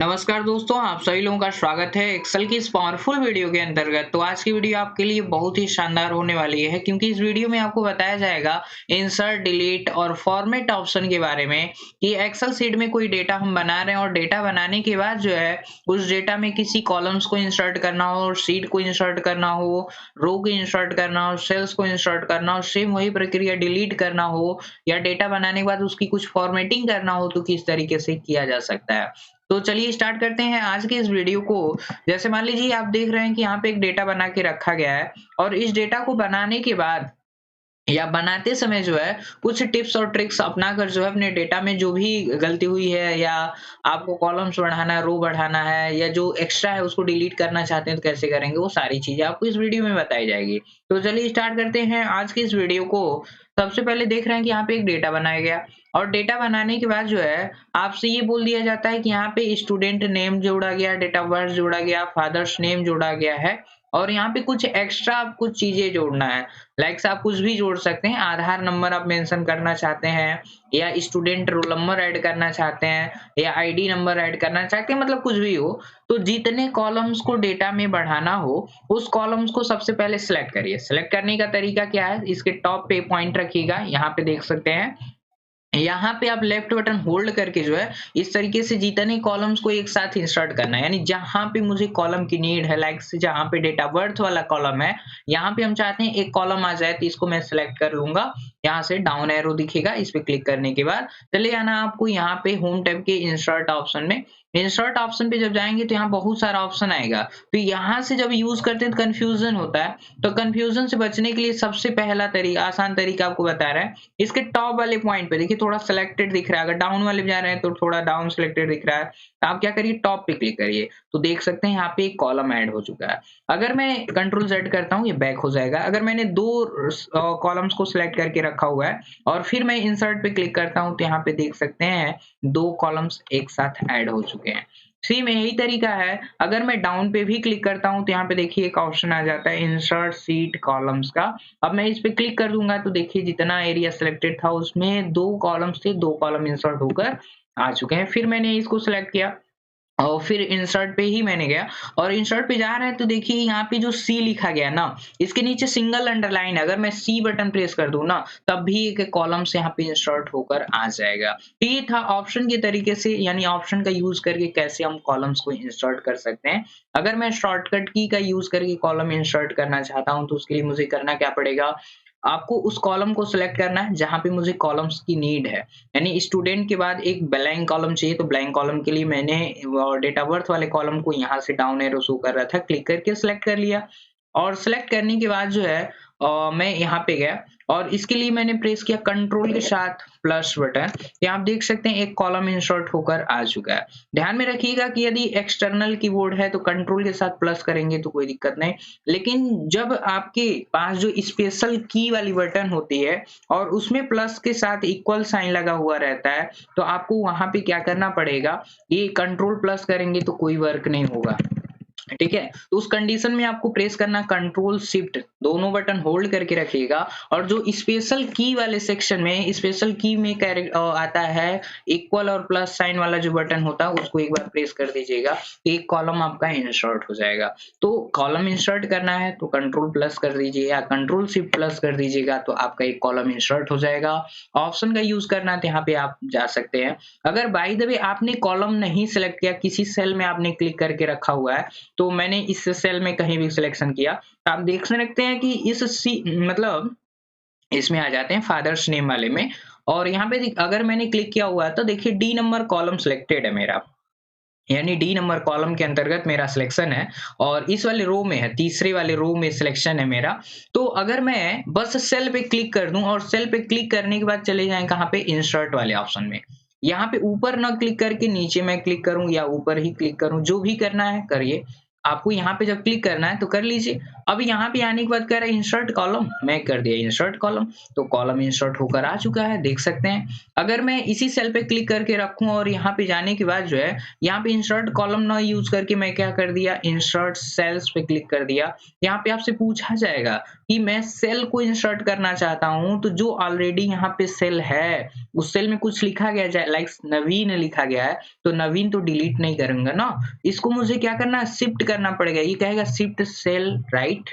नमस्कार दोस्तों, आप सभी लोगों का स्वागत है एक्सेल की इस पावरफुल वीडियो के अंतर्गत। तो आज की वीडियो आपके लिए बहुत ही शानदार होने वाली है क्योंकि इस वीडियो में आपको बताया जाएगा इंसर्ट, डिलीट और फॉर्मेट ऑप्शन के बारे में कि एक्सेल शीट में कोई डेटा हम बना रहे हैं और डेटा बनाने के बाद जो है उस डेटा में किसी कॉलम्स को इंसर्ट करना हो, शीट को इंसर्ट करना हो, रो को इंसर्ट करना हो, सेल्स को इंसर्ट करना हो, सेम वही प्रक्रिया डिलीट करना हो या डेटा बनाने के बाद उसकी कुछ फॉर्मेटिंग करना हो तो किस तरीके से किया जा सकता है। तो चलिए स्टार्ट करते हैं आज के इस वीडियो को। जैसे मान लीजिए आप देख रहे हैं कि यहाँ पे एक डेटा बना के रखा गया है और इस डेटा को बनाने के बाद या बनाते समय जो है कुछ टिप्स और ट्रिक्स अपनाकर जो है अपने डेटा में जो भी गलती हुई है या आपको कॉलम्स बढ़ाना है, रो बढ़ाना है या जो एक्स्ट्रा है उसको डिलीट करना चाहते हैं तो कैसे करेंगे, वो सारी चीजें आपको इस वीडियो में बताई जाएगी। तो चलिए स्टार्ट करते हैं आज की इस वीडियो को। सबसे पहले देख रहे हैं कि यहाँ पे एक डेटा बनाया गया और डेटा बनाने के बाद जो है आपसे ये बोल दिया जाता है कि यहाँ पे स्टूडेंट नेम जोड़ा गया, डेट ऑफ बर्थ जोड़ा गया, फादर्स नेम जोड़ा गया है और यहाँ पे कुछ एक्स्ट्रा कुछ चीजें जोड़ना है। लाइक आप कुछ भी जोड़ सकते हैं, आधार नंबर आप मेंशन करना चाहते हैं या स्टूडेंट रोल नंबर ऐड करना चाहते हैं या आईडी नंबर ऐड करना चाहते हैं, मतलब कुछ भी हो। तो जितने कॉलम्स को डेटा में बढ़ाना हो उस कॉलम्स को सबसे पहले सिलेक्ट करिए। सिलेक्ट करने का तरीका क्या है, इसके टॉप पे पॉइंट रखिएगा, यहाँ पे देख सकते हैं। यहाँ पे आप लेफ्ट बटन होल्ड करके जो है इस तरीके से जितने कॉलम्स को एक साथ इंसर्ट करना है, यानी जहां पे मुझे कॉलम की नीड है, लाइक से जहां पे डेटा बर्थ वाला कॉलम है यहाँ पे हम चाहते हैं एक कॉलम आ जाए तो इसको मैं सिलेक्ट कर लूंगा। यहाँ से डाउन एरो दिखेगा, इस पे क्लिक करने के बाद चले जाना आपको यहाँ पे होम टैब के इंसर्ट ऑप्शन में। इंसर्ट ऑप्शन पे जब जाएंगे तो यहाँ बहुत सारा ऑप्शन आएगा, तो यहाँ से जब यूज करते हैं तो कंफ्यूजन होता है। तो कंफ्यूजन से बचने के लिए सबसे पहला तरीका, आसान तरीका आपको बता रहा है। इसके टॉप वाले पॉइंट पे देखिए थोड़ा सिलेक्टेड दिख रहा है, अगर डाउन वाले पे जा रहे हैं तो थोड़ा डाउन सिलेक्टेड दिख रहा है, तो आप क्या करिए टॉप पे क्लिक करिए तो देख सकते हैं यहाँ पे एक कॉलम ऐड हो चुका है। अगर मैं कंट्रोल जेड करता हूँ ये बैक हो जाएगा। अगर मैंने दो कॉलम्स को सिलेक्ट करके रखा हुआ है और फिर मैं इंसर्ट पे क्लिक करता हूँ तो यहाँ पे देख सकते हैं दो कॉलम्स एक साथ ऐड हो चुके हैं। सेम यही तरीका है, अगर मैं डाउन पे भी क्लिक करता हूँ तो यहाँ पे देखिए एक ऑप्शन आ जाता है इंसर्ट शीट कॉलम्स का। अब मैं इस पे क्लिक कर दूंगा तो देखिए जितना एरिया सिलेक्टेड था उसमें दो कॉलम्स थे, दो कॉलम इंसर्ट होकर आ चुके हैं। फिर मैंने इसको सिलेक्ट किया और फिर इंसर्ट पे ही मैंने गया और इंसर्ट पे जा रहे हैं तो देखिए यहाँ पे जो सी लिखा गया ना, इसके नीचे सिंगल अंडरलाइन, अगर मैं सी बटन प्रेस कर दूं ना तब भी एक कॉलम से यहाँ पे इंसर्ट होकर आ जाएगा। तो ये था ऑप्शन के तरीके से, यानी ऑप्शन का यूज करके कैसे हम कॉलम्स को इंसर्ट कर सकते हैं। अगर मैं शॉर्टकट की का यूज करके कॉलम इंसर्ट करना चाहता हूँ तो उसके लिए मुझे करना क्या पड़ेगा, आपको उस कॉलम को सिलेक्ट करना है जहां पे मुझे कॉलम्स की नीड है। यानी स्टूडेंट के बाद एक ब्लैंक कॉलम चाहिए तो ब्लैंक कॉलम के लिए मैंने डेट ऑफ बर्थ वाले कॉलम को यहाँ से डाउन एरो शो कर रहा था, क्लिक करके सिलेक्ट कर लिया और सिलेक्ट करने के बाद जो है मैं यहाँ पे गया और इसके लिए मैंने प्रेस किया कंट्रोल के साथ प्लस बटन। यहाँ आप देख सकते हैं एक कॉलम इंसर्ट होकर आ चुका है। ध्यान में रखिएगा कि यदि एक्सटर्नल कीबोर्ड है तो कंट्रोल के साथ प्लस करेंगे तो कोई दिक्कत नहीं, लेकिन जब आपके पास जो स्पेशल की वाली बटन होती है और उसमें प्लस के साथ इक्वल साइन लगा हुआ रहता है तो आपको वहां पे क्या करना पड़ेगा, ये कंट्रोल प्लस करेंगे तो कोई वर्क नहीं होगा। ठीक है, तो उस कंडीशन में आपको प्रेस करना कंट्रोल शिफ्ट, दोनों बटन होल्ड करके रखिएगा और जो स्पेशल की वाले सेक्शन में स्पेशल की में आता है इक्वल और प्लस साइन वाला जो बटन होता है उसको एक बार प्रेस कर दीजिएगा, एक कॉलम आपका इंसर्ट हो जाएगा। तो कॉलम इंसर्ट करना है तो कंट्रोल प्लस कर दीजिए या कंट्रोल शिफ्ट प्लस कर दीजिएगा तो आपका एक कॉलम इंसर्ट हो जाएगा। ऑप्शन का यूज करना है तो यहाँ पे आप जा सकते हैं। अगर बाय द वे आपने कॉलम नहीं सिलेक्ट किया, किसी सेल में आपने क्लिक करके रखा हुआ है, तो मैंने इस सेल में कहीं भी सिलेक्शन किया तो आप देख सकते हैं कि इस मतलब इसमें आ जाते हैं फादर्स नेम वाले में और यहाँ पे अगर मैंने क्लिक किया हुआ है तो देखिए डी नंबर कॉलम सिलेक्टेड है मेरा, यानी डी नंबर कॉलम के अंतर्गत मेरा सिलेक्शन है और इस वाले रो में है, तीसरे वाले रो में सिलेक्शन है मेरा। तो अगर मैं बस सेल पे क्लिक कर दूं और सेल पे क्लिक करने के बाद चले जाएं कहाँ पे, इंसर्ट वाले ऑप्शन में, यहाँ पे ऊपर ना क्लिक करके नीचे में क्लिक करूं या ऊपर ही क्लिक करूं, जो भी करना है करिए। आपको यहाँ पे जब क्लिक करना है तो कर लीजिए। अब यहाँ पे आने के बाद कह रहा है इंसर्ट कॉलम, मैं कर दिया इंसर्ट कॉलम, तो कॉलम इंसर्ट होकर आ चुका है, देख सकते हैं। अगर मैं इसी सेल पे क्लिक करके रखूं और यहाँ पे जाने के बाद जो है यहाँ पे इंसर्ट कॉलम ना यूज करके मैं क्या कर दिया, इंसर्ट सेल्स पे क्लिक कर दिया। यहाँ पे आपसे पूछा जाएगा कि मैं सेल को इंसर्ट करना चाहता हूँ, तो जो ऑलरेडी यहाँ पे सेल है उस सेल में कुछ लिखा गया जाए, लाइक नवीन लिखा गया है, तो नवीन तो डिलीट नहीं करूंगा ना, इसको मुझे क्या करना है, शिफ्ट करना पड़ेगा। ये कहेगा शिफ्ट सेल राइट,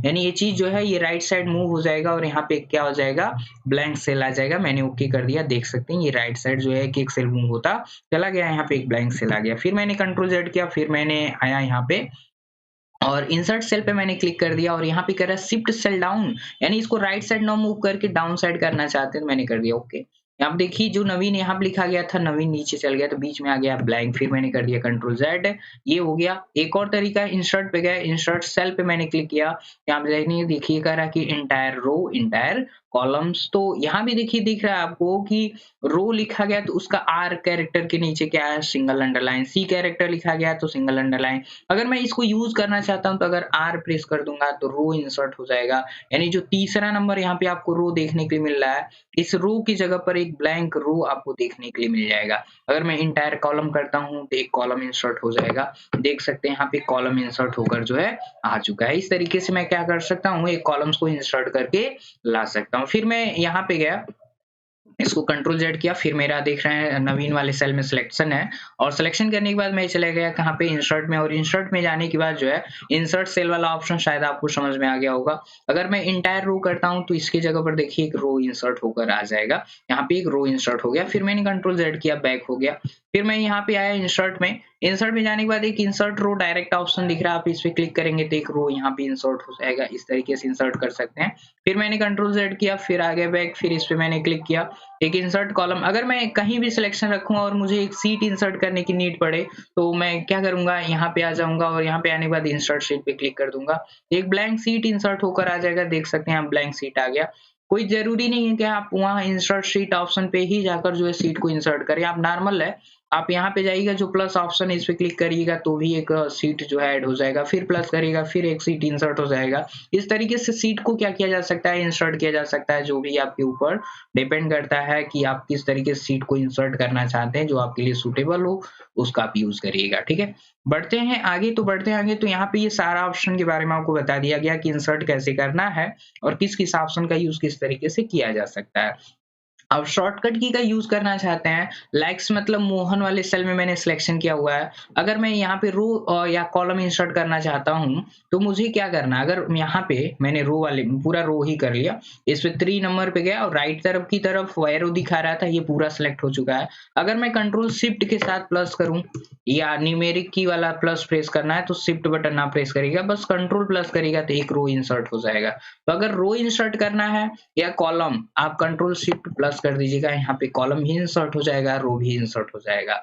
यानी ये चीज जो है ये राइट साइड मूव हो जाएगा और यहाँ पे क्या हो जाएगा, ब्लैंक सेल आ जाएगा। मैंने ओके कर दिया, देख सकते हैं ये राइट साइड जो है एक सेल मूव होता चला गया, यहाँ पे एक ब्लैंक सेल आ गया। फिर मैंने कंट्रोल जेड किया, फिर मैंने आया यहाँ पे और इंसर्ट सेल पे मैंने क्लिक कर दिया और यहाँ पे कह रहा है शिफ्ट सेल डाउन, यानी इसको राइट साइड ना मूव करके डाउन साइड करना चाहते हैं, तो मैंने कर दिया ओके। आप देखिए जो नवीन यहाँ पे लिखा गया था, नवीन नीचे चल गया तो बीच में आ गया ब्लैंक, फिर मैंने कर दिया कंट्रोल जेड, ये हो गया। एक और तरीका है, इंसर्ट पे गए, इंसर्ट सेल पे मैंने क्लिक किया, यहाँ पे देखिए कह रहा है कि इंटायर रो इंटायर कॉलम्स, तो यहाँ भी देखिए दिख रहा है आपको कि रो लिखा गया तो उसका आर कैरेक्टर के नीचे क्या है, सिंगल अंडरलाइन, सी कैरेक्टर लिखा गया तो सिंगल अंडरलाइन। अगर मैं इसको यूज करना चाहता हूं तो अगर आर प्रेस कर दूंगा तो रो इंसर्ट हो जाएगा, यानी जो तीसरा नंबर यहाँ पे आपको रो देखने के लिए मिल रहा है, इस रो की जगह पर एक ब्लैंक रो आपको देखने के लिए मिल जाएगा। अगर मैं इंटायर कॉलम करता हूं तो एक कॉलम इंसर्ट हो जाएगा, देख सकते हैं यहाँ पे कॉलम इंसर्ट होकर जो है आ चुका है। इस तरीके से मैं क्या कर सकता हूँ, एक कॉलम्स को इंसर्ट करके ला सकता हूँ। फिर मैं यहाँ पे गया, इसको कंट्रोल जेड किया, फिर मेरा देख रहे हैं नवीन वाले सेल में सिलेक्शन है और सिलेक्शन करने के बाद मैं चले गया कहाँ पे, इंसर्ट में, और इंसर्ट में जाने के बाद जो है इंसर्ट सेल वाला ऑप्शन शायद आपको समझ में आ गया होगा। अगर मैं इंटायर रो करता हूं तो इसकी जगह पर देखिए एक रो इंसर्ट होकर आ जाएगा, यहाँ पे एक रो इंसर्ट हो गया। फिर मैंने कंट्रोल जेड किया, बैक हो गया। फिर मैं यहाँ पे आया इंसर्ट में, इंसर्ट में जाने के बाद एक इंसर्ट रो डायरेक्ट ऑप्शन दिख रहा है, आप इस पे क्लिक करेंगे तो एक रो यहाँ पे इंसर्ट हो जाएगा, इस तरीके से इंसर्ट कर सकते हैं। फिर मैंने कंट्रोल जेड किया, फिर आगे बैक, फिर इस पे मैंने क्लिक किया, एक इंसर्ट कॉलम। अगर मैं कहीं भी सिलेक्शन रखूं और मुझे एक सीट इंसर्ट करने की नीड पड़े तो मैं क्या करूंगा, यहाँ पे आ जाऊंगा और यहाँ पे आने के बाद इंसर्ट शीट पे क्लिक कर दूंगा, एक ब्लैंक सीट इंसर्ट होकर आ जाएगा, देख सकते हैं आप ब्लैंक सीट आ गया। कोई जरूरी नहीं है कि आप वहाँ इंसर्ट शीट ऑप्शन पे ही जाकर जो है सीट को इंसर्ट करें, आप नॉर्मल है, आप यहाँ पे जाइएगा, जो प्लस ऑप्शन है इस पे क्लिक करिएगा तो भी एक सीट जो है ऐड हो जाएगा, फिर प्लस करिएगा फिर एक सीट इंसर्ट हो जाएगा। इस तरीके से सीट को क्या किया जा सकता है, इंसर्ट किया जा सकता है, जो भी आपके ऊपर डिपेंड करता है कि आप किस तरीके से सीट को इंसर्ट करना चाहते हैं, जो आपके लिए सूटेबल हो उसका आप यूज करिएगा। ठीक है, बढ़ते हैं आगे, तो बढ़ते हैं आगे, तो यहाँ पे ये सारा ऑप्शन के बारे में आपको बता दिया गया कि इंसर्ट कैसे करना है और किस किस ऑप्शन का यूज किस तरीके से किया जा सकता है। अब शॉर्टकट की का यूज करना चाहते हैं, लाइक्स मतलब मोहन वाले सेल में मैंने सिलेक्शन किया हुआ है। अगर मैं यहाँ पे रो या कॉलम इंसर्ट करना चाहता हूँ तो मुझे क्या करना है, अगर यहाँ पे मैंने रो वाले पूरा रो ही कर लिया, इस पे 3 नंबर पे गया और राइट तरफ की तरफ एरो दिखा रहा था, ये पूरा सिलेक्ट हो चुका है। अगर मैं कंट्रोल शिफ्ट के साथ प्लस करूं या न्यूमेरिक की वाला प्लस प्रेस करना है तो शिफ्ट बटन ना प्रेस करिएगा, बस कंट्रोल प्लस करिएगा तो एक रो इंसर्ट हो जाएगा। तो अगर रो इंसर्ट करना है या कॉलम, आप कंट्रोल शिफ्ट प्लस कर दीजिएगा, यहाँ पे कॉलम भी इंसर्ट हो जाएगा, रो भी इंसर्ट हो जाएगा।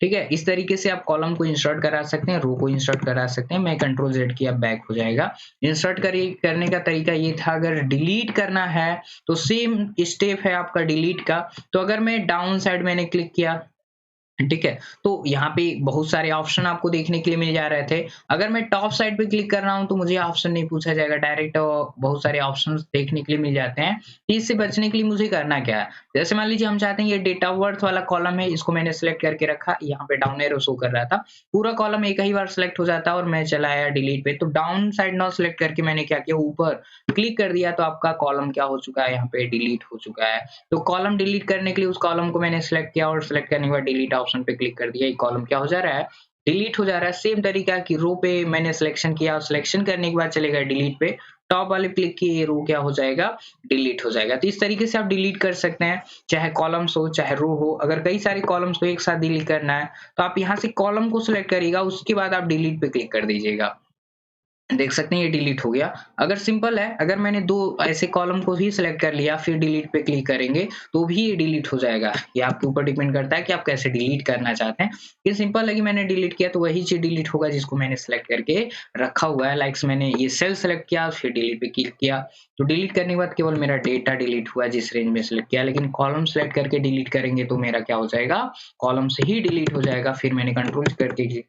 ठीक है, इस तरीके से आप कॉलम को इंसर्ट करा सकते हैं, रो को इंसर्ट करा सकते हैं। मैं कंट्रोल जेड किया, बैक हो जाएगा। इंसर्ट करने का तरीका ये था। अगर डिलीट करना है तो सेम स्टेप है आपका डिलीट का। तो अगर मैं डाउन साइड मैंने क्लिक किया, ठीक है, तो यहाँ पे बहुत सारे ऑप्शन आपको देखने के लिए मिल जा रहे थे। अगर मैं टॉप साइड पे क्लिक कर रहा हूँ तो मुझे ऑप्शन नहीं पूछा जाएगा, डायरेक्ट बहुत सारे ऑप्शंस देखने के लिए मिल जाते हैं। इससे बचने के लिए मुझे करना क्या है, जैसे मान लीजिए हम चाहते हैं ये डेट ऑफ बर्थ वाला कॉलम है, इसको मैंने सिलेक्ट करके रखा, यहाँ पे डाउन एरो शो कर रहा था, पूरा कॉलम एक ही बार सिलेक्ट हो जाता है और मैं चला आया डिलीट पे, तो डाउन साइड ना सिलेक्ट करके मैंने क्या किया, ऊपर क्लिक कर दिया तो आपका कॉलम क्या हो चुका है, यहाँ पे डिलीट हो चुका है। तो कॉलम डिलीट करने के लिए उस कॉलम को मैंने सिलेक्ट किया और सिलेक्ट करने के बाद डिलीट ऑप्शन पे क्लिक कर दिया, ये कॉलम क्या हो जा रहा है, डिलीट हो जा रहा है। सेम तरीका कि रो पे मैंने सिलेक्शन किया और सिलेक्शन करने के बाद चलेगा डिलीट पे, टॉप वाले क्लिक किए, ये रो क्या हो जाएगा, डिलीट हो जाएगा। तो इस तरीके से आप डिलीट कर सकते हैं, चाहे कॉलम्स हो चाहे रो हो। अगर कई सारे कॉलम्स को एक साथ डिलीट करना है तो आप यहाँ से कॉलम को सिलेक्ट करिएगा, उसके बाद आप डिलीट पे क्लिक कर दीजिएगा, देख सकते हैं ये डिलीट हो गया। अगर सिंपल है, अगर मैंने 2 ऐसे कॉलम को ही सिलेक्ट कर लिया फिर डिलीट पे क्लिक करेंगे तो भी ये डिलीट हो जाएगा। ये आपके ऊपर डिपेंड करता है कि आप कैसे डिलीट करना चाहते हैं। ये सिंपल है कि मैंने डिलीट किया तो वही चीज डिलीट होगा जिसको मैंने सिलेक्ट करके रखा हुआ है। लाइक्स मैंने ये सेल सेलेक्ट किया फिर डिलीट पे क्लिक किया तो डिलीट करने के बाद केवल मेरा डेटा डिलीट हुआ जिस रेंज में सिलेक्ट किया, लेकिन कॉलम सेलेक्ट करके डिलीट करेंगे तो मेरा क्या हो जाएगा, कॉलम से ही डिलीट हो जाएगा। फिर मैंने कंट्रोल करके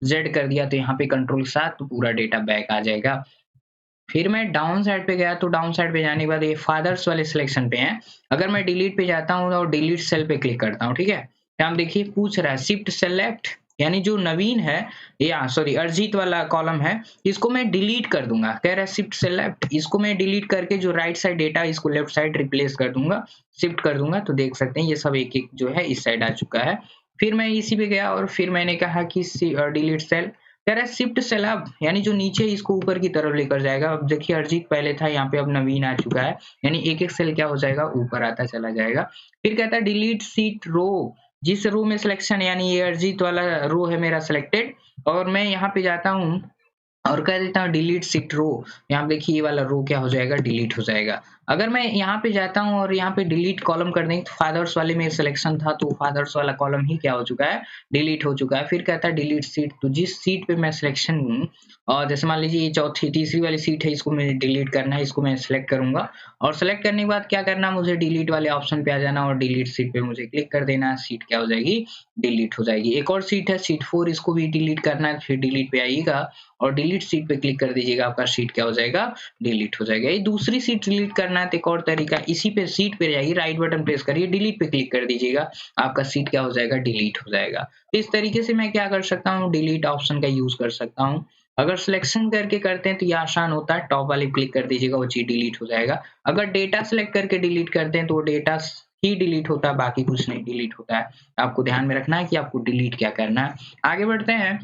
जेड कर दिया तो यहाँ पे कंट्रोल 7 तो पूरा डेटा बैक आ जाएगा। फिर मैं डाउन साइड पे गया तो डाउन साइड पे जाने के बाद ये फादर्स वाले सिलेक्शन पे हैं। अगर मैं डिलीट पे जाता हूँ और डिलीट सेल पे क्लिक करता हूँ, ठीक है? यहाँ देखिए पूछ रहा है शिफ्ट सेलेक्ट, यानी जो नवीन है या सॉरी अरिजीत वाला कॉलम है, इसको मैं डिलीट कर दूंगा। कह रहा है शिफ्ट सेलेक्ट, इसको मैं डिलीट करके जो राइट साइड डेटा है इसको लेफ्ट साइड रिप्लेस कर दूंगा, शिफ्ट कर दूंगा। तो देख सकते हैं ये सब एक एक जो है इस साइड आ चुका है। फिर मैं इसी पे गया और फिर मैंने कहा कि डिलीट सेल, कह रहा है शिफ्ट सेल अब, यानी जो नीचे इसको ऊपर की तरफ लेकर जाएगा। अब देखिए अरिजीत पहले था, यहाँ पे अब नवीन आ चुका है, यानी एक एक सेल क्या हो जाएगा ऊपर आता चला जाएगा। फिर कहता है डिलीट सीट रो, जिस रो में सिलेक्शन यानी ये अरिजीत वाला रो है मेरा सिलेक्टेड, और मैं यहाँ पे जाता हूँ और कह देता हूँ डिलीट सीट रो। यहाँ पे देखिए ये वाला रो क्या हो जाएगा, डिलीट हो जाएगा। अगर मैं यहाँ पे जाता हूँ और यहाँ पे डिलीट कॉलम कर देंगे तो फादर्स वाले में सिलेक्शन था तो फादर्स वाला कॉलम ही क्या हो चुका है, डिलीट हो चुका है। फिर कहता है डिलीट सीट, तो जिस सीट पे मैं सिलेक्शन हूँ और जैसे मान लीजिए ये चौथी तीसरी वाली सीट है, इसको मुझे डिलीट करना है, इसको मैं सिलेक्ट करूंगा और सिलेक्ट करने के बाद क्या करना, मुझे डिलीट वाले ऑप्शन पे आ जाना और डिलीट सीट पे मुझे क्लिक कर देना, सीट क्या हो जाएगी, डिलीट हो जाएगी। एक और सीट है सीट 4, इसको भी डिलीट करना है, फिर डिलीट पे आइएगा और डिलीट सीट पे क्लिक कर दीजिएगा, आपका सीट क्या हो जाएगा, डिलीट हो जाएगा। ये दूसरी सीट डिलीट करना है तो एक और तरीका, इसी पे सीट पे जाइए, राइट बटन प्रेस करिए, डिलीट पे क्लिक कर दीजिएगा, आपका सीट क्या हो जाएगा, डिलीट हो जाएगा। तो इस तरीके से मैं क्या कर सकता हूँ, डिलीट ऑप्शन का यूज कर सकता हूँ। अगर सिलेक्शन करके करते हैं तो ये आसान होता है, टॉप वाले क्लिक कर दीजिएगा, वो चीज डिलीट हो जाएगा। अगर डेटा सिलेक्ट करके डिलीट करते हैं तो वो डेटा ही डिलीट होता है, बाकी कुछ नहीं डिलीट होता है। आपको ध्यान में रखना है कि आपको डिलीट क्या करना है। आगे बढ़ते हैं।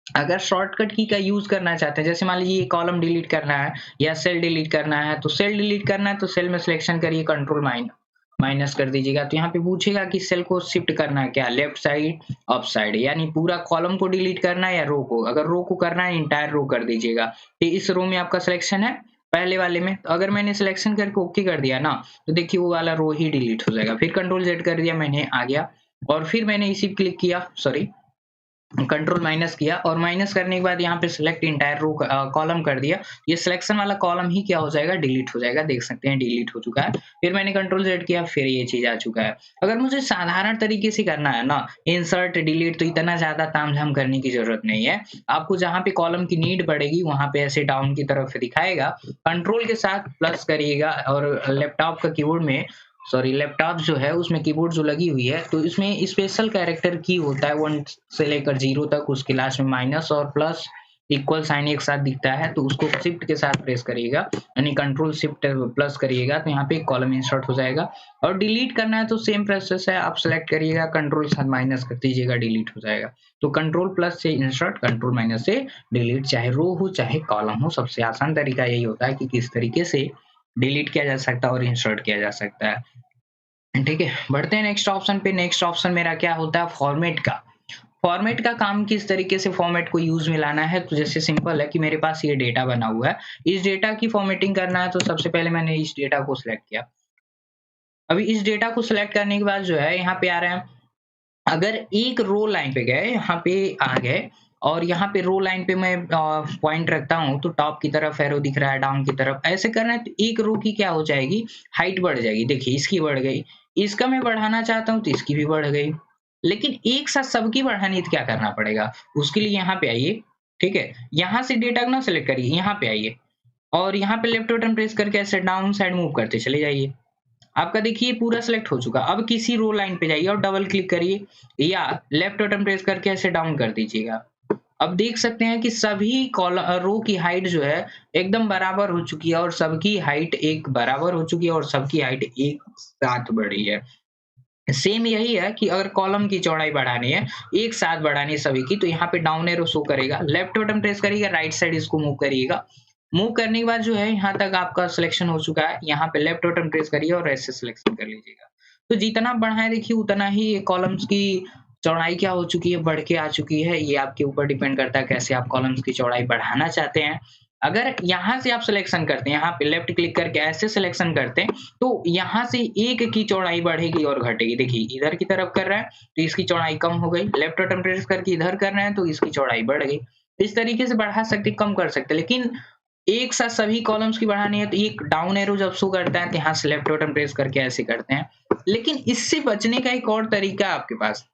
अगर शॉर्टकट की का यूज करना चाहते हैं, जैसे मान लीजिए ये कॉलम डिलीट करना है या सेल डिलीट करना है, तो सेल डिलीट करना है तो सेल में सिलेक्शन करिए, कंट्रोल माइनस कर दीजिएगा। तो यहाँ पे पूछेगा कि सेल को शिफ्ट करना है क्या, लेफ्ट साइड अप साइड, यानी पूरा कॉलम को डिलीट करना है या रो को। अगर रो को करना है इंटायर रो कर दीजिएगा। तो इस रो में आपका सिलेक्शन है पहले वाले में, तो अगर मैंने सिलेक्शन करके ओके कर दिया ना, तो देखिए वो वाला रो ही डिलीट हो जाएगा। फिर कंट्रोल जेड कर दिया मैंने, आ गया। और फिर मैंने इसी क्लिक किया, सॉरी कंट्रोल माइनस किया और माइनस करने के बाद यहाँ पे सिलेक्ट इंटायर रो कॉलम कर दिया, ये सिलेक्शन वाला कॉलम ही क्या हो जाएगा, डिलीट हो जाएगा। देख सकते हैं डिलीट हो चुका है। फिर मैंने कंट्रोल जेड किया, फिर ये चीज आ चुका है। अगर मुझे साधारण तरीके से करना है ना, इंसर्ट डिलीट, तो इतना ज्यादा तामझाम करने की जरूरत नहीं है। आपको जहाँ पे कॉलम की नीड पड़ेगी वहां पे ऐसे डाउन की तरफ दिखाएगा, कंट्रोल के साथ प्लस करिएगा और लैपटॉप का कीबोर्ड में, सॉरी लैपटॉप जो है उसमें कीबोर्ड जो लगी हुई है, तो इसमें स्पेशल कैरेक्टर की होता है 1 से लेकर 0 तक, उसके लास्ट में माइनस और प्लस इक्वल साइन एक साथ दिखता है, तो उसको शिफ्ट के साथ प्रेस करिएगा, यानी कंट्रोल शिफ्ट प्लस करिएगा तो यहाँ पे एक कॉलम इंसर्ट हो जाएगा। और डिलीट करना है तो सेम प्रोसेस है, आप सेलेक्ट करिएगा, कंट्रोल साथ माइनस कर दीजिएगा, डिलीट हो जाएगा। तो कंट्रोल प्लस से इंसर्ट, कंट्रोल माइनस से डिलीट, चाहे रो हो चाहे कॉलम हो, सबसे आसान तरीका यही होता है कि किस तरीके से डिलीट किया जा सकता है और इंसर्ट किया जा सकता है। ठीक है, बढ़ते हैं नेक्स्ट ऑप्शन पे। नेक्स्ट ऑप्शन मेरा क्या होता है, फॉर्मेट का। फॉर्मेट का काम किस तरीके से फॉर्मेट को यूज में लाना है, तो जैसे सिंपल है कि मेरे पास ये डेटा बना हुआ है, इस डेटा की फॉर्मेटिंग करना है, तो सबसे पहले मैंने इस डेटा को सिलेक्ट किया। अभी इस डेटा को सिलेक्ट करने के बाद जो है यहाँ पे आ रहे हैं, अगर एक रो लाइन पे गए, यहाँ पे आ गए और यहाँ पे रो लाइन पे मैं पॉइंट रखता हूँ तो टॉप की तरफ एरो दिख रहा है, डाउन की तरफ ऐसे करना है, तो एक रो की क्या हो जाएगी, हाइट बढ़ जाएगी। देखिए इसकी बढ़ गई, इसका मैं बढ़ाना चाहता हूँ तो इसकी भी बढ़ गई, लेकिन एक साथ सबकी बढ़ानी तो क्या करना पड़ेगा, उसके लिए यहाँ पे आइए। ठीक है, यहाँ से डेटा को ना सिलेक्ट करिए, यहाँ पे आइए और यहाँ पे लेफ्ट बटन प्रेस करके ऐसे डाउन साइड मूव करते चले जाइए। आपका देखिए पूरा सिलेक्ट हो चुका। अब किसी रो लाइन पे जाइए और डबल क्लिक करिए या लेफ्ट बटन प्रेस करके ऐसे डाउन कर दीजिएगा। अब देख सकते हैं कि सभी कॉलम रो की हाइट जो है एकदम बराबर हो चुकी है और सबकी हाइट एक बराबर हो चुकी है और सबकी हाइट एक साथ बढ़ी है। सेम यही है कि अगर कॉलम की चौड़ाई बढ़ानी है, एक साथ बढ़ानी है सभी की, तो यहाँ पे डाउन एरो शो करेगा, लेफ्ट बटन प्रेस करिएगा, राइट साइड इसको मूव करिएगा। मूव करने के बाद जो है यहाँ तक आपका सिलेक्शन हो चुका है, यहाँ पे लेफ्ट बटन प्रेस करिए और ऐसे सिलेक्शन कर लीजिएगा। तो जितना बढ़ाएं देखिए उतना ही कॉलम्स की चौड़ाई क्या हो चुकी है, बढ़ के आ चुकी है। ये आपके ऊपर डिपेंड करता है कैसे आप कॉलम्स की चौड़ाई बढ़ाना चाहते हैं। अगर यहाँ से आप सिलेक्शन करते हैं, यहाँ पे लेफ्ट क्लिक करके ऐसे सिलेक्शन करते हैं, तो यहाँ से एक की चौड़ाई बढ़ेगी और घटेगी। देखिए इधर की तरफ कर रहे हैं तो इसकी चौड़ाई कम हो गई, लेफ्ट बटन प्रेस करके इधर कर रहे हैं तो इसकी चौड़ाई बढ़ गई। इस तरीके से बढ़ा सकते, कम कर सकते, लेकिन एक साथ सभी कॉलम्स की बढ़ानी है तो एक डाउन एरो जब शो करता है तो यहाँ से लेफ्ट बटन प्रेस करके ऐसे करते हैं। लेकिन इससे बचने का एक और तरीका है आपके पास,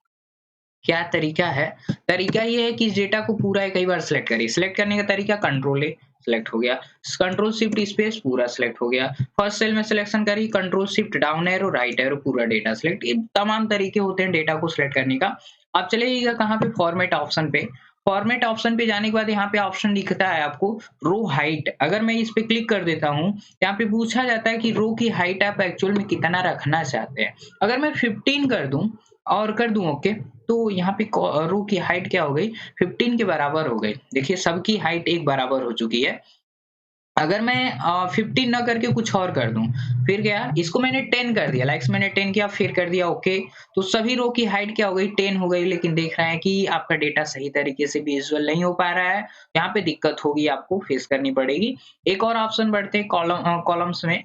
क्या तरीका है? तरीका ये है कि इस डेटा को पूरा कई बार सिलेक्ट करिए। सिलेक्ट करने का तरीका कंट्रोल ए, सिलेक्ट हो गया। कंट्रोल शिफ्ट स्पेस पूरा सिलेक्ट हो गया। फर्स्ट सेल में सिलेक्शन करिए, control shift down arrow, right arrow, पूरा डेटा सिलेक्ट। ये तमाम तरीके होते हैं डेटा को सिलेक्ट करने का। आप चले जाइएगा कहाँ पे? फॉर्मेट ऑप्शन पे। फॉर्मेट ऑप्शन पे जाने के बाद यहाँ पे ऑप्शन दिखता है आपको रो हाइट। अगर मैं इस पे क्लिक कर देता हूँ, यहाँ पे पूछा जाता है कि रो की हाइट आप एक्चुअल में कितना रखना चाहते हैं। अगर मैं 15 कर दूं और कर दूं ओके, तो यहाँ पे रो की हाइट क्या हो गई? 15 के बराबर हो गई। देखिए सबकी हाइट एक बराबर हो चुकी है। अगर मैं 15 ना करके कुछ और कर दूं, फिर क्या? इसको मैंने 10 कर दिया, लाइक्स मैंने 10 किया, फिर कर दिया ओके, तो सभी रो की हाइट क्या हो गई? 10 हो गई। लेकिन देख रहे हैं कि आपका डेटा सही तरीके से विजुअल नहीं हो पा रहा है। यहाँ पे दिक्कत होगी, आपको फेस करनी पड़ेगी। एक और ऑप्शन बढ़ते हैं कॉलम्स में,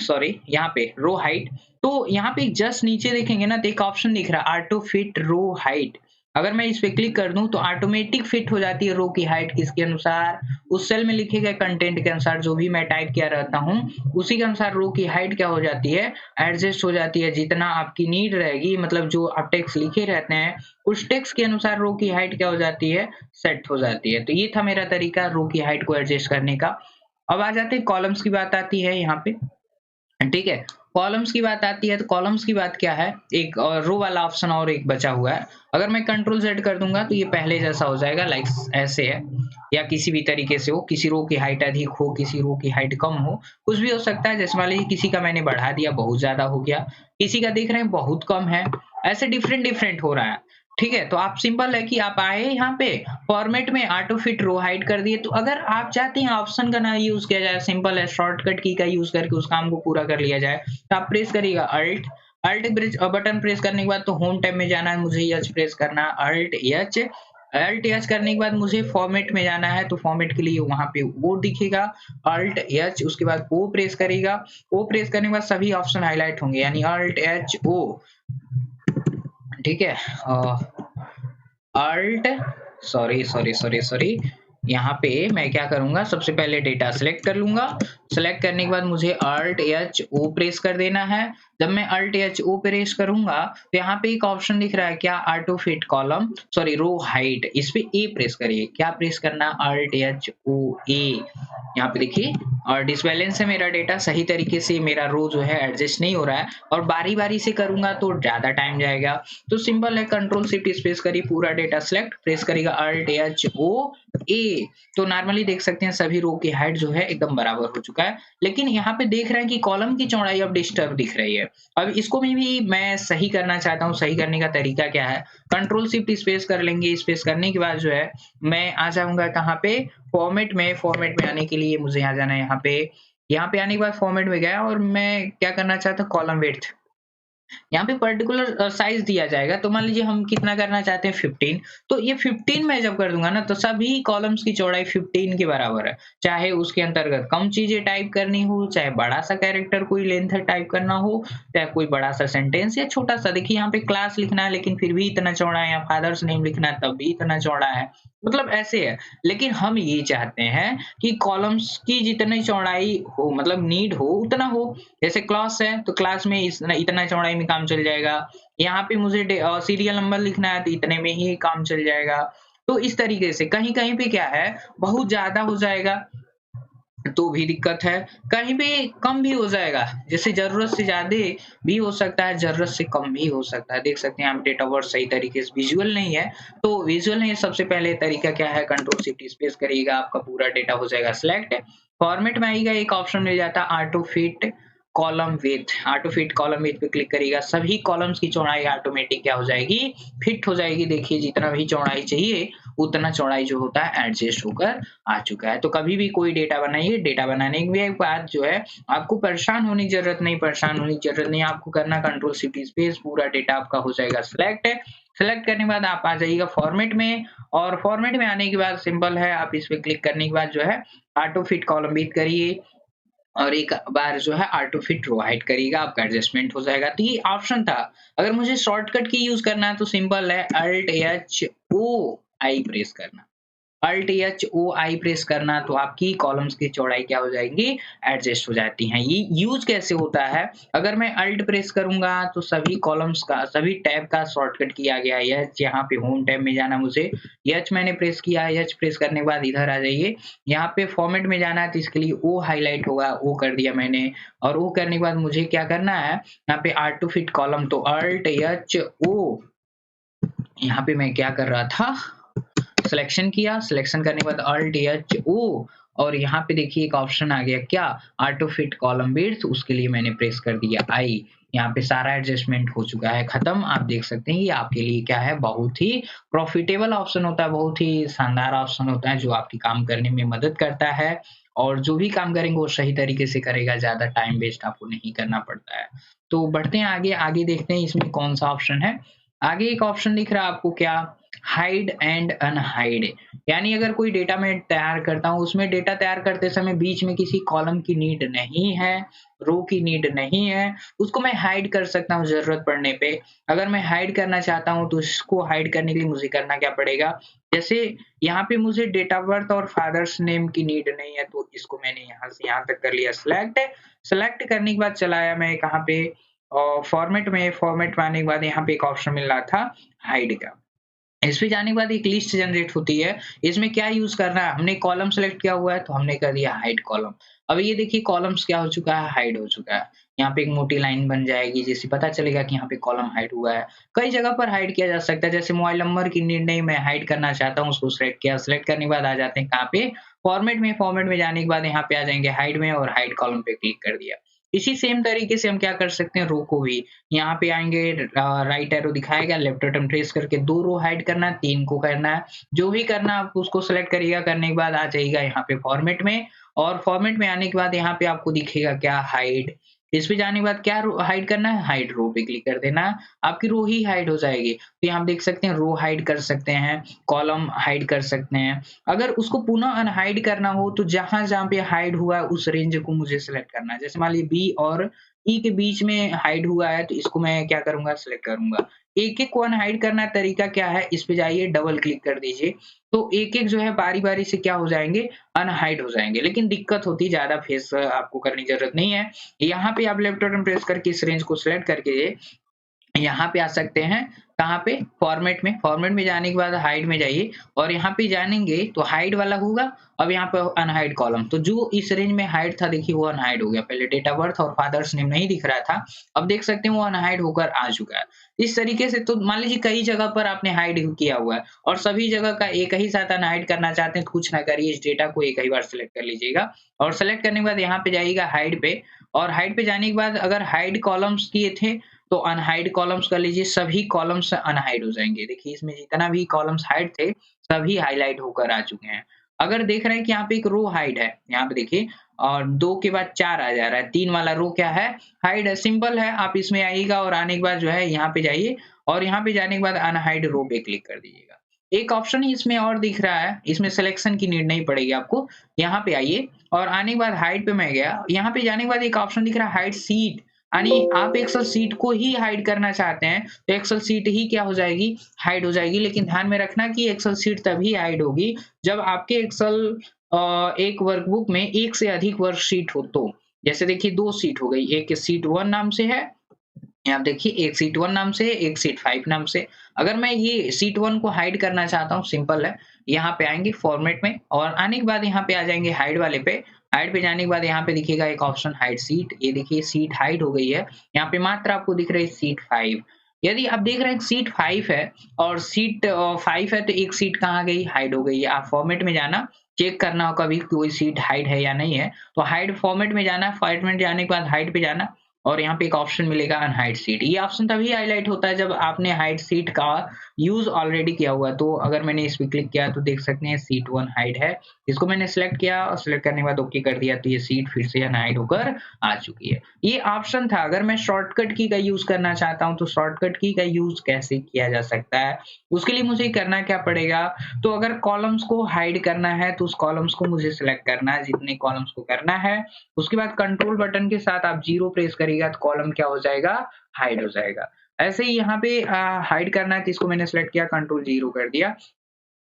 सॉरी यहाँ पे रो हाइट। तो यहाँ पे जस्ट नीचे देखेंगे ना, तो एक ऑप्शन दिख रहा है ऑटो फिट रो हाइट। अगर मैं इस पे क्लिक कर दूं तो ऑटोमेटिक फिट हो जाती है रो की हाइट किसके अनुसार? उस सेल में लिखे गए कंटेंट के अनुसार, जो भी मैं टाइप किया रहता हूँ उसी के अनुसार रो की हाइट क्या हो जाती है? एडजस्ट हो जाती है। जितना आपकी नीड रहेगी, मतलब जो आप टेक्स्ट लिखे रहते हैं उस टेक्स्ट के अनुसार रो की हाइट क्या हो जाती है? सेट हो जाती है। तो ये था मेरा तरीका रो की हाइट को एडजस्ट करने का। अब आ जाते हैं कॉलम्स की बात आती है यहाँ पे, ठीक है। कॉलम्स की बात आती है तो कॉलम्स की बात क्या है? एक रो वाला ऑप्शन और एक बचा हुआ है। अगर मैं कंट्रोल जेड कर दूंगा तो ये पहले जैसा हो जाएगा, लाइक ऐसे है, या किसी भी तरीके से हो। किसी रो की हाइट अधिक हो, किसी रो की हाइट कम हो, कुछ भी हो सकता है। जैसे मान लीजिए किसी का मैंने बढ़ा दिया, बहुत ज्यादा हो गया, किसी का देख रहे हैं बहुत कम है, ऐसे डिफरेंट डिफरेंट हो रहा है। ठीक है, तो आप सिंपल है कि आप आए यहाँ पे फॉर्मेट में ऑटो फिट रो हाइड कर दिए। तो अगर आप चाहते हैं ऑप्शन का ना यूज किया जाए, सिंपल है शॉर्टकट की का यूज करके उस काम को पूरा कर लिया जाए, तो आप प्रेस करिएगा अल्ट। अल्ट बटन प्रेस करने के बाद तो होम टैब में जाना है, मुझे एच प्रेस करना है, अल्ट एच। अल्ट एच करने के बाद मुझे फॉर्मेट में जाना है, तो फॉर्मेट के लिए वहां पे वो दिखेगा, अल्ट एच। उसके बाद ओ प्रेस करेगा। ओ प्रेस करने के बाद सभी ऑप्शन हाईलाइट होंगे, यानी अल्ट एच ओ, ठीक है। Alt sorry sorry sorry sorry, यहाँ पे मैं क्या करूंगा, सबसे पहले डेटा सिलेक्ट कर लूंगा। सिलेक्ट करने के बाद मुझे अल्ट एच ओ प्रेस कर देना है। जब मैं अल्ट एच ओ प्रेस करूंगा तो यहाँ पे एक ऑप्शन दिख रहा है क्या? Auto fit column, sorry row height. इस पे ए प्रेस करिए। क्या प्रेस करना? Alt H O A. यहाँ पे देखिए, और डिसबैलेंस है मेरा डेटा, सही तरीके से मेरा रो जो है एडजस्ट नहीं हो रहा है, और बारी बारी से करूंगा तो ज्यादा टाइम जाएगा। तो सिंपल है, कंट्रोल शिफ्ट स्पेस करिए, पूरा डेटा सिलेक्ट, प्रेस करेगा अल्ट एच ओ ए। तो नॉर्मली देख सकते हैं सभी रो की हाइट जो है एकदम बराबर हो चुका है। लेकिन यहाँ पे देख रहे हैं कि कॉलम की चौड़ाई अब डिस्टर्ब दिख रही है। अब इसको भी मैं सही करना चाहता हूँ। सही करने का तरीका क्या है? कंट्रोल शिफ्ट स्पेस कर लेंगे। स्पेस करने के बाद जो है मैं आ जाऊंगा कहाँ पे? फॉर्मेट में। फॉर्मेट में आने के लिए मुझे यहाँ जाना है, यहाँ पे आने के बाद फॉर्मेट में गया और मैं क्या करना चाहता हूँ? Column width. यहाँ पे पर्टिकुलर साइज दिया जाएगा, तो मान लीजिए हम कितना करना चाहते हैं? 15। तो ये 15 मैं जब कर दूंगा ना, तो सभी कॉलम्स की चौड़ाई 15 के बराबर है। चाहे उसके अंतर्गत कम चीजें टाइप करनी हो, चाहे बड़ा सा कैरेक्टर कोई लेंथ टाइप करना हो, चाहे कोई बड़ा सा सेंटेंस या छोटा सा। देखिए यहाँ पे क्लास लिखना है लेकिन फिर भी इतना चौड़ा है, या फादर्स नेम लिखना है तब भी इतना चौड़ा है, मतलब ऐसे है। लेकिन हम ये चाहते हैं कि कॉलम्स की जितनी चौड़ाई हो, मतलब नीड हो उतना हो। जैसे क्लास है तो क्लास में इतना चौड़ाई में काम चल जाएगा। यहाँ पे मुझे सीरियल नंबर लिखना है तो इतने में ही काम चल जाएगा। तो इस तरीके से कहीं कहीं पे क्या है, बहुत ज्यादा हो जाएगा तो भी दिक्कत है, कहीं पे कम भी हो जाएगा। जैसे जरूरत से ज्यादा भी हो सकता है, जरूरत से कम भी हो सकता है। देख सकते हैं आप डेटा वर्ड सही तरीके से विजुअल नहीं है। तो विजुअल नहीं है, सबसे पहले तरीका क्या है? कंट्रोल शिफ्ट स्पेस करिएगा, आपका पूरा डेटा हो जाएगा सिलेक्ट। फॉर्मेट में आएगा, एक ऑप्शन मिल जाता है auto fit column with. Auto fit column with पे क्लिक करिएगा, सभी कॉलम्स की चौड़ाई ऑटोमेटिक क्या हो जाएगी? फिट हो जाएगी। देखिए जितना भी चौड़ाई चाहिए उतना चौड़ाई जो होता है एडजस्ट होकर आ चुका है। तो कभी भी कोई डेटा बनाइए, डेटा बनाने के बाद जो है आपको परेशान होने की जरूरत नहीं, परेशान होने की जरूरत नहीं। आपको करना कंट्रोल शिफ्ट स्पेस, पूरा डेटा आपका हो जाएगा सिलेक्ट। सेलेक्ट करने के बाद आप आ जाइएगा फॉर्मेट में, और फॉर्मेट में आने के बाद सिंपल है, आप इस पे क्लिक करने के बाद जो है ऑटो फिट कॉलम विथ करिए, और एक बार जो है ऑटो फिट रो हाइड करिएगा, आपका एडजस्टमेंट हो जाएगा। तो ये ऑप्शन था। अगर मुझे शॉर्टकट की यूज करना है तो सिंपल है, Alt H O I press करना। Alt+H+O+I प्रेस करना तो आपकी कॉलम्स की चौड़ाई क्या हो जाएगी, एडजस्ट हो जाती हैं। ये यूज़ कैसे होता है, अगर मैं अल्ट प्रेस करूँगा तो सभी कॉलम्स का, सभी टैब का शॉर्टकट किया गया है। एच यहाँ पे होम टैब में जाना मुझे, एच मैंने प्रेस किया, एच प्रेस करने के बाद इधर आ जाइए, यहाँ पे फॉर्मेट में जाना है तो इसके लिए ओ हाइलाइट होगा, ओ कर दिया मैंने और ओ करने के बाद मुझे क्या करना है, यहाँ पे आर टू फिट कॉलम तो Alt+H+O, यहाँ पे मैं क्या कर रहा था, सिलेक्शन किया, सिलेक्शन करने के बाद Alt+H+O और यहाँ पे देखिए एक ऑप्शन आ गया क्या, ऑटो फिट कॉलम विड्थ, उसके लिए मैंने प्रेस कर दिया आई। यहाँ पे सारा एडजस्टमेंट हो चुका है, खत्म। आप देख सकते हैं ये आपके लिए क्या है, बहुत ही प्रॉफिटेबल ऑप्शन होता है, बहुत ही शानदार ऑप्शन होता है जो आपकी काम करने में मदद करता है और जो भी काम करेंगे वो सही तरीके से करेगा, ज़्यादा टाइम वेस्ट आपको नहीं करना पड़ता है। तो बढ़ते हैं आगे, आगे देखते हैं इसमें कौन सा ऑप्शन है। आगे एक ऑप्शन दिख रहा है आपको क्या, हाइड एंड अनहाइड, यानी अगर कोई डेटा मैं तैयार करता हूँ, उसमें डेटा तैयार करते समय बीच में किसी कॉलम की नीड नहीं है, रो की नीड नहीं है, उसको मैं हाइड कर सकता हूँ ज़रूरत पड़ने पे। अगर मैं हाइड करना चाहता हूँ तो इसको हाइड करने के लिए मुझे करना क्या पड़ेगा, जैसे यहाँ पे मुझे डेट ऑफ बर्थ और फादर्स नेम की नीड नहीं है तो इसको मैंने यहाँ से यहाँ तक कर लिया सिलेक्ट। सिलेक्ट करने के बाद चलाया मैं कहाँ पे, फॉर्मेट में, फॉर्मेट में आने के बाद यहाँ पे एक ऑप्शन मिल रहा था हाइड का। इस पे जाने के बाद एक लिस्ट जनरेट होती है, इसमें क्या यूज़ करना है, हमने कॉलम सेलेक्ट किया हुआ है तो हमने कर दिया हाइड कॉलम। अब ये देखिए कॉलम्स क्या हो चुका है, हाइड हो चुका है। यहाँ पे एक मोटी लाइन बन जाएगी जिससे पता चलेगा कि यहाँ पे कॉलम हाइड हुआ है। कई जगह पर हाइड किया जा सकता है, जैसे मोबाइल नंबर की नीड नहीं, मैं हाइड करना चाहता हूँ, उसको सेलेक्ट किया, सेलेक्ट करने के बाद आ जाते हैं कहाँ पे, फॉर्मेट में, फॉर्मेट में जाने के बाद यहाँ पे आ जाएँगे हाइड में और हाइड कॉलम पे क्लिक कर दिया। इसी सेम तरीके से हम क्या कर सकते हैं, रो को भी, यहाँ पे आएँगे, राइट एरो दिखाएगा, लेफ्ट बटन प्रेस करके 2 रो हाइड करना है, 3 को करना है, जो भी करना है आप उसको सेलेक्ट करिएगा, करने के बाद आ जाइएगा यहाँ पे फॉर्मेट में और फॉर्मेट में आने के बाद यहाँ पे आपको दिखेगा क्या, हाइड। इस पे जाने के बाद क्या रो हाइड करना है, हाइड रो पे क्लिक कर देना है, आपकी रो ही हाइड हो जाएगी। तो यहाँ आप देख सकते हैं रो हाइड कर सकते हैं, कॉलम हाइड कर सकते हैं। अगर उसको पुनः अनहाइड करना हो तो जहाँ-जहाँ पे हाइड हुआ है उस रेंज को मुझे सेलेक्ट करना है। जैसे मान लीजिए बी और ई के बीच में हाइड हुआ है तो इसको मैं क्या करूँगा, सेलेक्ट करूँगा। एक-एक को अनहाइड करना तरीका क्या है, इस पे जाइए, डबल क्लिक कर दीजिए। तो एक-एक जो है बारी-बारी से क्या हो जाएँगे, अनहाइड हो जाएँगे। लेकिन दिक्कत होती है, ज़्यादा फेस आपको करने की ज़रूरत नहीं है। यहाँ पे आप लेफ्ट बटन प्रेस करके इस रेंज को सेलेक्ट करके यहाँ पे आ सकते हैं, कहाँ पे, फॉर्मेट में, फॉर्मेट में जाने के बाद हाइड में जाइए और यहाँ पे जानेंगे तो हाइड वाला होगा, अब यहाँ पे अनहाइड कॉलम, तो जो इस रेंज में हाइड था देखिए वो अनहाइड हो गया, पहले डेट ऑफ बर्थ और फादर्स नेम नहीं दिख रहा था, अब देख सकते हैं वो अनहाइड होकर आ चुका है। इस तरीके से तो मान लीजिए कई जगह पर आपने हाइड किया हुआ है और सभी जगह का एक ही साथ अनहाइड करना चाहते हैं तो कुछ ना करिए, इस डेटा को एक ही बार सेलेक्ट कर लीजिएगा और सेलेक्ट करने के बाद यहाँ पे जाइएगा हाइड पे और हाइड पे जाने के बाद अगर हाइड कॉलम्स किए थे तो अनहाइड कॉलम्स कर लीजिए, सभी कॉलम्स अनहाइड हो जाएँगे। देखिए इसमें जितना भी कॉलम्स हाइड थे, सभी हाइलाइट होकर आ चुके हैं। अगर देख रहे हैं कि यहाँ पे एक रो हाइड है, यहाँ पे देखिए और 2 के बाद 4 आ जा रहा है, 3 वाला रो क्या है? हाइड है, सिंपल है। आप इसमें आइएगा और आने के बाद जो है यहाँ पे जाइए और यहाँ पे जाने के बाद अनहाइड रो पे क्लिक कर दीजिएगा। एक ऑप्शन ही इसमें और दिख रहा है, इसमें सिलेक्शन की नीड नहीं पड़ेगी आपको। यहाँ पे आइए और आने के बाद हाइड पे मैं गया, यहाँ पे जाने के बाद एक ऑप्शन दिख रहा है हाइड सीट, यानी आप एक्सेल शीट को ही हाइड करना चाहते हैं, तो एक्सेल शीट ही क्या हो जाएगी, हाइड हो जाएगी। लेकिन ध्यान में रखना कि एक्सेल शीट तभी हाइड होगी जब आपके एक्सेल एक वर्कबुक में 1 से अधिक वर्कशीट हो तो। जैसे देखिए 2 शीट हो गई, एक शीट 1 नाम से है, यहाँ देखिए एक शीट 1 नाम से है, एक शीट 5 नाम से। अगर मैं ये शीट 1 को हाइड करना चाहता हूँ, सिंपल है, यहाँ पे आएँगे फॉर्मेट में और आने के बाद यहाँ पे आ जाएँगे हाइड वाले पे। हाइड पे जाने के बाद यहाँ पे दिखेगा एक ऑप्शन हाइड शीट, ये देखिए शीट हाइड हो गई है। यहाँ पे मात्र आपको दिख रही है शीट 5। यदि आप देख रहे हैं शीट 5 है और शीट 5 है तो एक शीट कहाँ गई, हाइड हो गई है। आप फॉर्मेट में जाना, चेक करना कभी कोई शीट हाइड है या नहीं है, तो हाइड फॉर्मेट में जाना, फॉर्मेट में जाने के बाद हाइड पे जाना और यहाँ पे एक ऑप्शन मिलेगा अनहाइड शीट। ये ऑप्शन तभी हाइलाइट होता है जब आपने हाइड शीट का यूज़ ऑलरेडी किया हुआ है। तो अगर मैंने इस पे क्लिक किया तो देख सकते हैं शीट 1 हाइड है। इसको मैंने सिलेक्ट किया और सिलेक्ट करने के बाद ओके कर दिया तो ये शीट फिर से अनहाइड होकर आ चुकी है। ये ऑप्शन था, अगर मैं शॉर्टकट की का यूज़ करना चाहता हूँ तो शॉर्टकट की का यूज़ कैसे किया जा सकता है? उसके लिए मुझे करना क्या पड़ेगा? तो अगर कॉलम्स को हाइड करना है तो उस कॉलम्स को मुझे सिलेक्ट करना है, जितने कॉलम्स को करना है। उसके बाद कंट्रोल बटन के साथ आप 0 प्रेस करिएगा तो कॉलम क्या हो जाएगा, हाइड हो जाएगा। ऐसे ही यहाँ पे हाइड करना है तो इसको मैंने सेलेक्ट किया, कंट्रोल 0 कर दिया।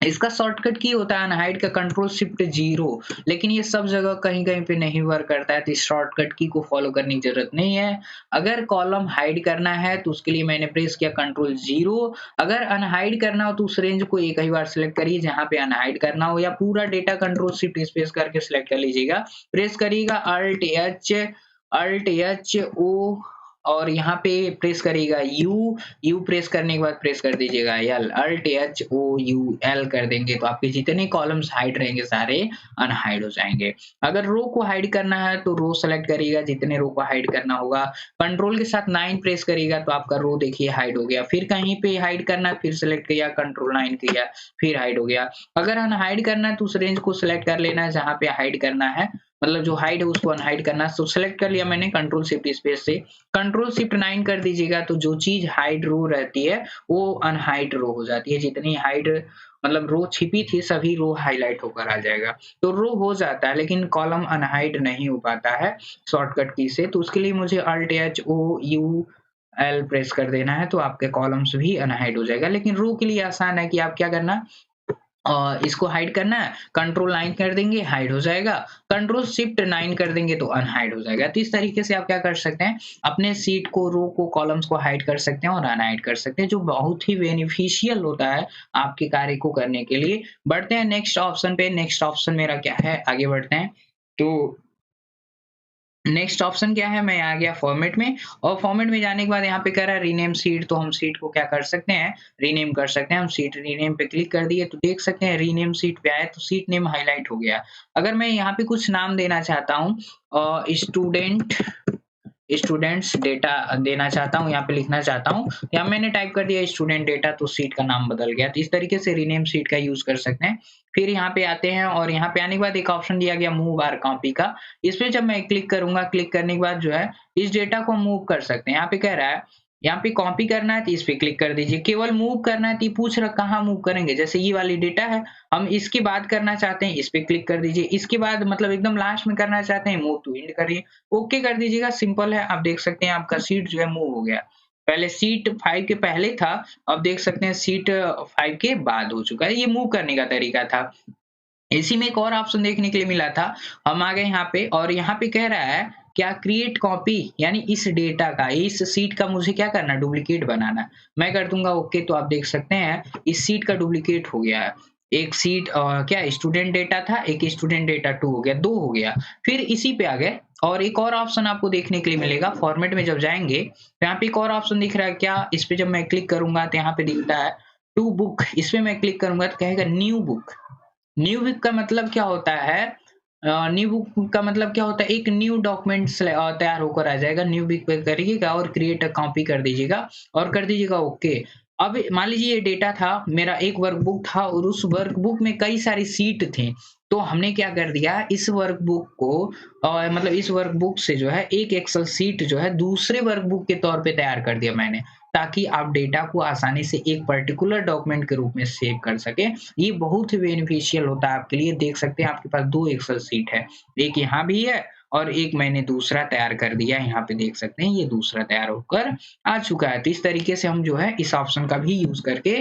इसका शॉर्टकट की होता है अनहाइड का कंट्रोल शिफ्ट 0, लेकिन ये सब जगह कहीं-कहीं पे नहीं वर्क करता है, तो इस शॉर्टकट की को फॉलो करने की ज़रूरत नहीं है। अगर कॉलम हाइड करना है तो उसके लिए मैंने प्रेस किया कंट्रोल 0, अगर अनहाइड करना हो तो उस रेंज को एक ही बार सिलेक्ट करिए जहाँ पे अनहाइड करना हो, या पूरा डेटा कंट्रोल शिफ्ट स्पेस करके सिलेक्ट कर लीजिएगा। प्रेस करिएगा अल्ट एच ओ और यहाँ पे प्रेस करिएगा यू प्रेस करने के बाद प्रेस कर दीजिएगा L, Alt H O U L कर देंगे तो आपके जितने कॉलम्स हाइड रहेंगे सारे अनहाइड हो जाएंगे। अगर रो को हाइड करना है तो रो सेलेक्ट करिएगा, जितने रो को हाइड करना होगा कंट्रोल के साथ 9 प्रेस करिएगा तो आपका रो देखिए हाइड हो गया। फिर कहीं पे हाइड करना है फिर सेलेक्ट किया कंट्रोल 9 किया फिर हाइड हो गया। अगर अनहाइड करना है तो उस रेंज को सिलेक्ट कर लेना है जहाँ पे हाइड करना है, मतलब जो हाइड है उसको अनहाइड करना है। तो सेलेक्ट कर लिया मैंने कंट्रोल शिफ्ट स्पेस से, कंट्रोल शिफ्ट 9 कर दीजिएगा तो जो चीज़ हाइड रो रहती है वो अनहाइड रो हो जाती है। जितनी हाइड मतलब रो छिपी थी सभी रो हाइलाइट होकर आ जाएगा। तो रो हो जाता है लेकिन कॉलम अनहाइड नहीं हो पाता है शॉर्टकट की से, तो उसके लिए मुझे Alt H O U L press कर देना है तो आपके कॉलम्स भी अनहाइड हो जाएगा। लेकिन रो के लिए आसान है कि आप क्या करना, इसको हाइड करना है, कंट्रोल 9 कर देंगे हाइड हो जाएगा, कंट्रोल शिफ्ट 9 कर देंगे तो अनहाइड हो जाएगा। तो इस तरीके से आप क्या कर सकते हैं, अपने सीट को, रो को, कॉलम्स को हाइड कर सकते हैं और अनहाइड कर सकते हैं, जो बहुत ही बेनिफिशियल होता है आपके कार्य को करने के लिए। बढ़ते हैं नेक्स्ट ऑप्शन पे। नेक्स्ट ऑप्शन मेरा क्या है, आगे बढ़ते हैं। तो नेक्स्ट ऑप्शन क्या है, मैं आ गया फॉर्मेट में, और फॉर्मेट में जाने के बाद यहाँ पे कह रहा है रीनेम सीट, तो हम सीट को क्या कर सकते हैं, रीनेम कर सकते हैं। हम सीट रीनेम पे क्लिक कर दिए तो देख सकते हैं रीनेम सीट पे आए तो सीट नेम हाईलाइट हो गया। अगर मैं यहाँ पे कुछ नाम देना चाहता हूँ, स्टूडेंट्स डेटा देना चाहता हूँ, यहाँ पे लिखना चाहता हूँ, यहाँ मैंने टाइप कर दिया स्टूडेंट डेटा तो सीट का नाम बदल गया। तो इस तरीके से रीनेम सीट का यूज कर सकते हैं। फिर यहाँ पे आते हैं और यहाँ पे आने के बाद एक ऑप्शन दिया गया मूव आर कॉपी का, इस पे जब मैं क्लिक करूंगा, क्लिक करने के बाद जो है इस डेटा को मूव कर सकते हैं। यहाँ पे कह रहा है यहाँ पे कॉपी करना है तो इस पे क्लिक कर दीजिए, केवल मूव करना है तो पूछ रहा कहाँ मूव करेंगे, जैसे ये वाली डेटा है हम इसके बाद करना चाहते हैं इस पे क्लिक कर दीजिए, इसके बाद मतलब एकदम लास्ट में करना चाहते हैं मूव टू एंड करिए, ओके कर दीजिएगा, सिंपल है। आप देख सकते हैं आपका सीट जो है मूव हो गया, पहले सीट 5 के पहले था, अब देख सकते हैं सीट 5 के बाद हो चुका है। ये मूव करने का तरीका था। इसी में एक और ऑप्शन देखने के लिए मिला था, हम आ गए यहाँ पे और यहाँ पे कह रहा है क्या क्रिएट कॉपी, यानी इस डेटा का, इस सीट का मुझे क्या करना, डुप्लीकेट बनाना। मैं कर दूंगा ओके, तो आप देख सकते हैं इस सीट का डुप्लीकेट हो गया है। एक सीट क्या स्टूडेंट डेटा था, एक स्टूडेंट डेटा 2 हो गया, 2 हो गया। फिर इसी पे आ गए और एक और ऑप्शन आपको देखने के लिए मिलेगा फॉर्मेट में जब जाएंगे तो यहाँ पे एक और ऑप्शन दिख रहा है क्या, इस पे जब मैं क्लिक करूंगा तो यहाँ पे दिखता है टू बुक, इस पे मैं क्लिक करूंगा तो कहेगा न्यू बुक। न्यू बुक का मतलब क्या होता है, न्यू बुक का मतलब क्या होता है, एक न्यू डॉक्यूमेंट तैयार होकर आ जाएगा। न्यू बुक पे करिएगा और क्रिएट अ कॉपी कर दीजिएगा और कर दीजिएगा ओके। अब मान लीजिए ये डेटा था मेरा, एक वर्कबुक था और उस वर्कबुक में कई सारी सीट थे, तो हमने क्या कर दिया इस वर्कबुक को मतलब इस वर्कबुक से जो है एक एक्सेल सीट जो है दूसरे वर्कबुक के तौर पे तैयार कर दिया मैंने, ताकि आप डेटा को आसानी से एक पर्टिकुलर डॉक्यूमेंट के रूप में सेव कर सकें। ये बहुत ही बेनिफिशियल होता है आपके लिए। देख सकते हैं आपके पास 2 एक्सेल सीट है, एक यहाँ भी है और एक मैंने दूसरा तैयार कर दिया। यहाँ पे देख सकते हैं ये दूसरा तैयार होकर आ चुका है। तो इस तरीके से हम जो है इस ऑप्शन का भी यूज़ करके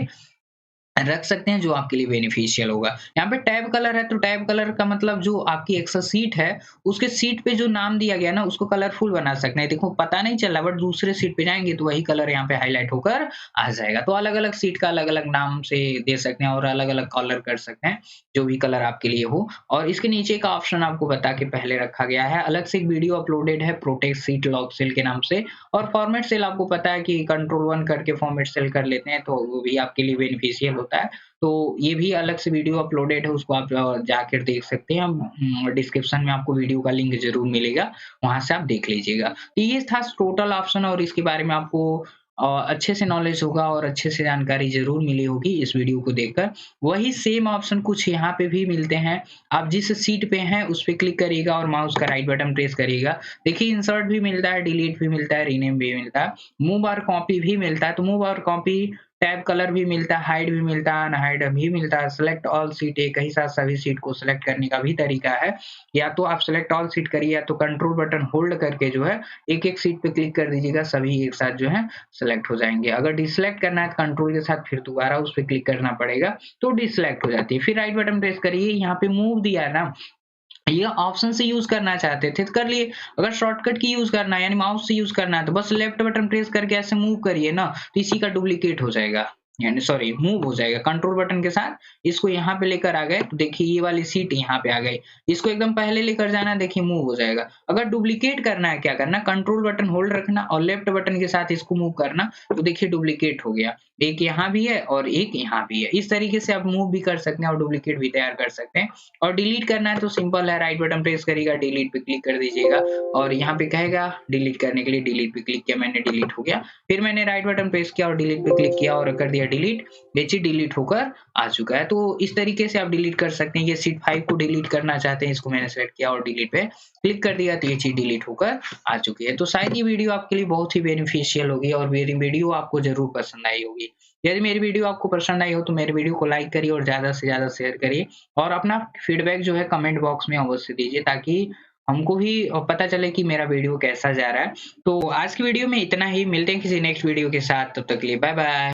रख सकते हैं, जो आपके लिए बेनिफिशियल होगा। यहाँ पे टैब कलर है, तो टैब कलर का मतलब जो आपकी एक्सेल सीट है, उसके सीट पे जो नाम दिया गया ना, उसको कलरफुल बना सकते हैं। देखो पता नहीं चल रहा, बट दूसरे सीट पे जाएँगे तो वही कलर यहाँ पे हाइलाइट होकर आ जाएगा। तो अलग-अलग सीट का अलग-अलग नाम से दे सकते हैं और अलग-अलग कलर कर सकते हैं, जो भी कलर आपके लिए हो। और इसके नीचे का ऑप्शन आपको बता के पहले रखा गया है, अलग से एक वीडियो अपलोडेड है प्रोटेक्ट सीट लॉक सेल के नाम से, और फॉर्मेट सेल आपको पता है कि कंट्रोल 1 करके फॉर्मेट सेल कर लेते हैं, तो वो भी आपके लिए बेनिफिशियल होता है। तो ये भी अलग से वीडियो अपलोडेड है, उसको आप जाकर देख सकते हैं। डिस्क्रिप्शन में आपको वीडियो का लिंक ज़रूर मिलेगा, वहाँ से आप देख लीजिएगा। तो ये था टोटल ऑप्शन और इसके बारे में आपको अच्छे से नॉलेज होगा और अच्छे से जानकारी ज़रूर मिली होगी इस वीडियो को देखकर। वही सेम ऑप्शन कुछ यहाँ पे भी मिलते हैं। आप जिस सीट पे हैं उस पे क्लिक करिएगा और माउस का राइट बटन प्रेस करिएगा। देखिए इंसर्ट भी मिलता है, डिलीट भी मिलता है, रीनेम भी मिलता है, मूव और कॉपी भी मिलता है। तो मूव और कॉपी टैब कलर भी मिलता है, हाइड भी मिलता है, अनहाइड भी मिलता है। सेलेक्ट ऑल सीट एक ही साथ सभी सीट को सिलेक्ट करने का भी तरीका है। या तो आप सेलेक्ट ऑल सीट करिए या तो कंट्रोल बटन होल्ड करके जो है एक-एक सीट पे क्लिक कर दीजिएगा, सभी एक साथ जो है सेलेक्ट हो जाएँगे। अगर डिसलेक्ट करना है तो कंट्रोल के साथ फिर दोबारा उस पे क्लिक करना पड़ेगा, तो डिसलेक्ट हो जाती है। फिर राइट बटन प्रेस करिए, यहाँ पे मूव दिया है ना, ये ऑप्शन से यूज करना चाहते थे तो कर लिए। अगर शॉर्टकट की यूज करना है यानी माउस से यूज करना है तो बस लेफ्ट बटन प्रेस करके ऐसे मूव करिए ना, तो इसी का डुप्लीकेट हो जाएगा, यानी सॉरी मूव हो जाएगा। कंट्रोल बटन के साथ इसको यहाँ पे लेकर आ गए तो देखिए ये वाली सीट यहाँ पे आ गई। इसको एकदम पहले लेकर जाना है, देखिए मूव हो जाएगा। अगर डुप्लीकेट करना है क्या करना, कंट्रोल बटन होल्ड रखना और लेफ्ट बटन के साथ इसको मूव करना, तो देखिए डुप्लीकेट हो गया। एक यहाँ भी है और एक यहाँ भी है। इस तरीके से आप मूव भी कर सकते हैं और डुप्लीकेट भी तैयार कर सकते हैं। और डिलीट करना है तो सिंपल है, राइट बटन प्रेस करिएगा, डिलीट पे क्लिक कर दीजिएगा और यहाँ पे कहेगा डिलीट करने के लिए, डिलीट पे क्लिक किया मैंने, डिलीट हो गया। फिर मैंने राइट बटन प्रेस किया और डिलीट पे क्लिक किया और कर दिया डिलीट, ये चीज डिलीट होकर आ चुका है। तो इस तरीके से आप डिलीट कर सकते हैं। ये सीट 5 को डिलीट करना चाहते हैं, इसको मैंने सेलेक्ट किया और डिलीट पे क्लिक कर दिया तो ये चीज डिलीट होकर आ चुकी है। तो शायद ये वीडियो आपके लिए बहुत ही बेनिफिशियल होगी और मेरी वीडियो आपको जरूर पसंद आई होगी। यदि मेरी वीडियो आपको पसंद आई हो तो मेरे वीडियो को लाइक करिए और ज़्यादा से ज़्यादा शेयर करिए और अपना फीडबैक जो है कमेंट बॉक्स में अवश्य दीजिए, ताकि हमको भी पता चले कि मेरा वीडियो कैसा जा रहा है। तो आज की वीडियो में इतना ही, मिलते हैं किसी नेक्स्ट वीडियो के साथ, तब तक के लिए बाय बाय।